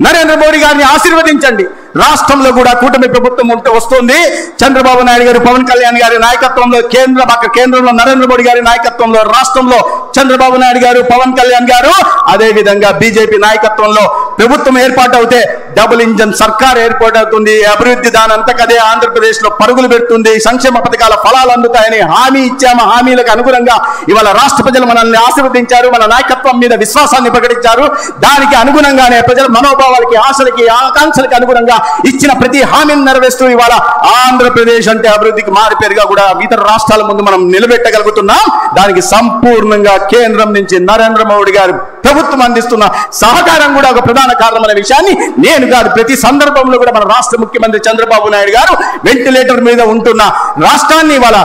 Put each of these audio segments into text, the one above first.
నరేంద్ర మోడీ గారిని ఆశీర్వదించండి. రాష్ట్రంలో కూడా కూటమి ప్రభుత్వం వస్తుంది. చంద్రబాబు నాయుడు గారు, పవన్ కళ్యాణ్ గారి నాయకత్వంలో, కేంద్రంలో నరేంద్ర మోడీ గారి నాయకత్వంలో, రాష్ట్రంలో చంద్రబాబు నాయుడు గారు, పవన్ కళ్యాణ్ గారు, అదే విధంగా బీజేపీ నాయకత్వంలో ప్రభుత్వం ఏర్పాటు అవుతే డబుల్ ఇంజన్ సర్కార్ ఏర్పాటు అవుతుంది. అభివృద్ధి దానంతకదే ఆంధ్రప్రదేశ్ లో పరుగులు పెడుతుంది. సంక్షేమ పథకాల ఫలాలు అందుతాయని హామీ ఇచ్చాము. హామీలకు అనుగుణంగా ఇవాళ రాష్ట్ర ప్రజలు మనల్ని ఆశీర్వదించారు, మన నాయకత్వం మీద విశ్వాసాన్ని ప్రకటించారు. దానికి అనుగుణంగానే ప్రజల మనోభావాలకి, ఆశలకి, ఆకాంక్షలకి అనుగుణంగా ఇచ్చిన ప్రతి హామీని నెరవేరుస్తూ ఇవాళ ఆంధ్రప్రదేశ్ అంటే అభివృద్ధికి మారిపేరుగా కూడా ఇతర రాష్ట్రాల ముందు మనం నిలబెట్టగలుగుతున్నాం. దానికి సంపూర్ణంగా కేంద్రం నుంచి నరేంద్ర మోడీ గారు ప్రభుత్వం అందిస్తున్న సహకారం కూడా ఒక ప్రధాన కారణం అనే విషయాన్ని నేను కాదు, ప్రతి సందర్భంలో కూడా మన రాష్ట్ర ముఖ్యమంత్రి చంద్రబాబు నాయుడు గారు వెంటిలేటర్ మీద ఉంటున్న రాష్ట్రాన్ని ఇవాళ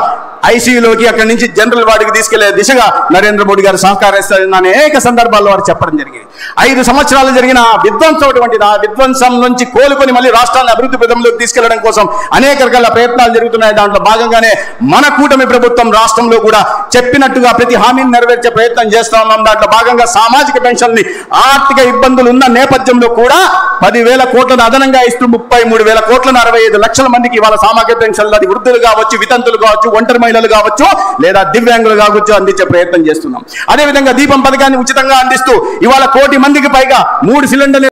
ఐసీయూలోకి, అక్కడి నుంచి జనరల్ వార్డుకి తీసుకెళ్లే దిశగా నరేంద్ర మోడీ గారు సహకరిస్తారని అనేక సందర్భాల్లో వారు చెప్పడం జరిగింది. 5 సంవత్సరాలు జరిగిన విధ్వంసం నుంచి కోలుకొని మళ్ళీ రాష్ట్రాన్ని అభివృద్ధి పథంలోకి తీసుకెళ్లడం కోసం అనేక రకాల ప్రయత్నాలు జరుగుతున్నాయి. దాంట్లో భాగంగానే మన కూటమి ప్రభుత్వం రాష్ట్రంలో కూడా చెప్పినట్టుగా ప్రతి హామీని నెరవేర్చే ప్రయత్నం చేస్తా ఉన్నాం. దాంట్లో భాగంగా సామాజిక పెన్షన్ని ఆర్థిక ఇబ్బందులు ఉన్న నేపథ్యంలో కూడా 10,000 కోట్లను అదనంగా ఇస్తూ 33,000 కోట్లను 65 లక్షల మందికి ఇవాళ సామాజిక పెన్షన్లు, అది వృద్ధులు కావచ్చు, వితంతులు కావచ్చు, ఒంటరి మహిళలు కావచ్చు, లేదా దివ్యాంగులు కావచ్చు, అందించే ప్రయత్నం చేస్తున్నాం. అదేవిధంగా దీపం పథకాన్ని ఉచితంగా అందిస్తూ ఇవాళ 1 కోటి మందికి పైగా 3 సిలిండర్లు